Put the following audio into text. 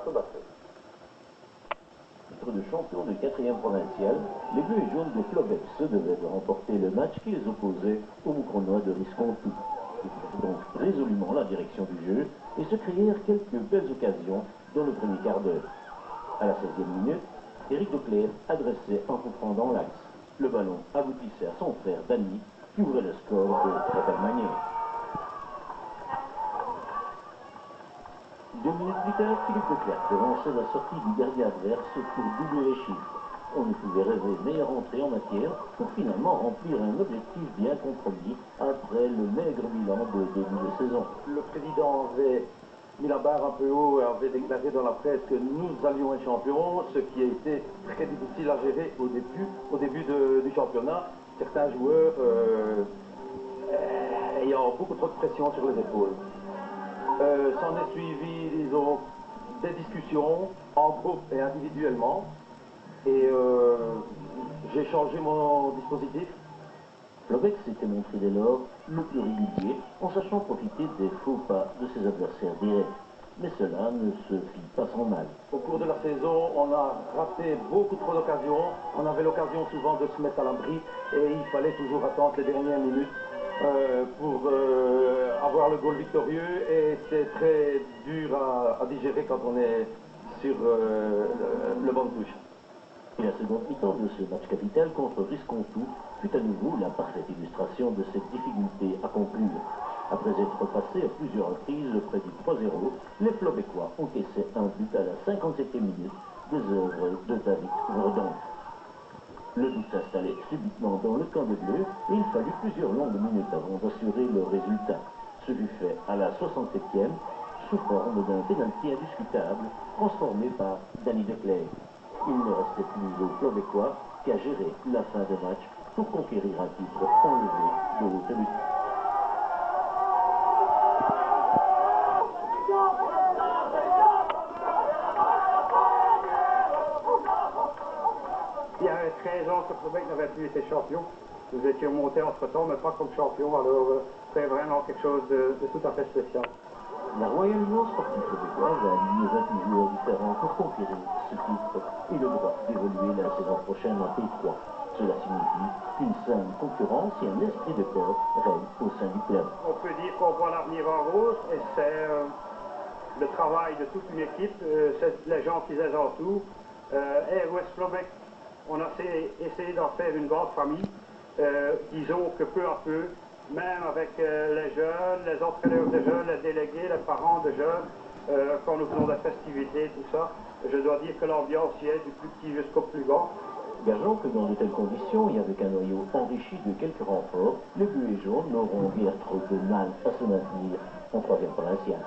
se battre. Titre de champion de 4e provincial, les Bleus et Jaunes de Flobex devaient remporter le match qui les opposait aux Moucronois de Riscontou. Ils prirent donc résolument la direction du jeu et se créèrent quelques belles occasions dans le premier quart d'heure. À la 16e minute, Éric Declerc adressait un coup franc dans l'axe. Le ballon aboutissait à son frère Danny, qui ouvrait le score de très belle manière. 2 minutes plus tard, Philippe Declerc devançait la sortie du gardien adverse pour doubler les chiffres. On ne pouvait rêver meilleure entrée en matière pour finalement remplir un objectif bien compromis après le maigre bilan de début de saison. Le président avait mis la barre un peu haut et avait déclaré dans la presse que nous allions être champions, ce qui a été très difficile à gérer au début du championnat. Certains joueurs ayant beaucoup trop de pression sur les épaules. S'en est suivi, disons, des discussions en groupe et individuellement. Et j'ai changé mon dispositif. Flobex s'était montré dès lors le plus régulier en sachant profiter des faux pas de ses adversaires directs. Mais cela ne se fit pas sans mal. Au cours de la saison, on a raté beaucoup trop d'occasions. On avait l'occasion souvent de se mettre à l'abri et il fallait toujours attendre les dernières minutes pour avoir le goal victorieux. Et c'est très dur à digérer quand on est sur le banc de touche. Et la seconde mi-temps de ce match capital contre Riscontou fut à nouveau la parfaite illustration de cette difficulté à conclure. Après être passés à plusieurs reprises près du 3-0, les Flobécois encaissaient un but à la 57e minute des œuvres de David Verdonk. Le doute s'installait subitement dans le camp des Bleus et il fallut plusieurs longues minutes avant d'assurer le résultat. Ce fut fait à la 67e sous forme d'un pénalty indiscutable transformé par Danny Declerc. Il ne restait plus aux Flobécois qu'à gérer la fin de match pour conquérir un titre enlevé de haute lutte. Il y avait 13 ans que Flobex n'avait plus été champion. Nous étions montés entre-temps, mais pas comme champion, alors c'est vraiment quelque chose de tout à fait spécial. La Royal Union Sportive Québécoise a aligné 28 joueurs différents pour conquérir ce titre et le droit d'évoluer la saison prochaine en P3. Cela signifie qu'une saine concurrence et un esprit de corps règnent au sein du club. On peut dire qu'on voit l'avenir en rose et c'est le travail de toute une équipe, c'est les gens qui les entourent. ROS Flobex, on a essayé d'en faire une grande famille. Disons que peu à peu, même avec les jeunes, les entraîneurs de jeunes, les délégués, les parents de jeunes, quand nous faisons des festivités, tout ça, je dois dire que l'ambiance y est du plus petit jusqu'au plus grand. Gageons que dans de telles conditions et avec un noyau enrichi de quelques renforts, les Bleus et Jaunes n'auront guère trop de mal à se maintenir en 3e provincial.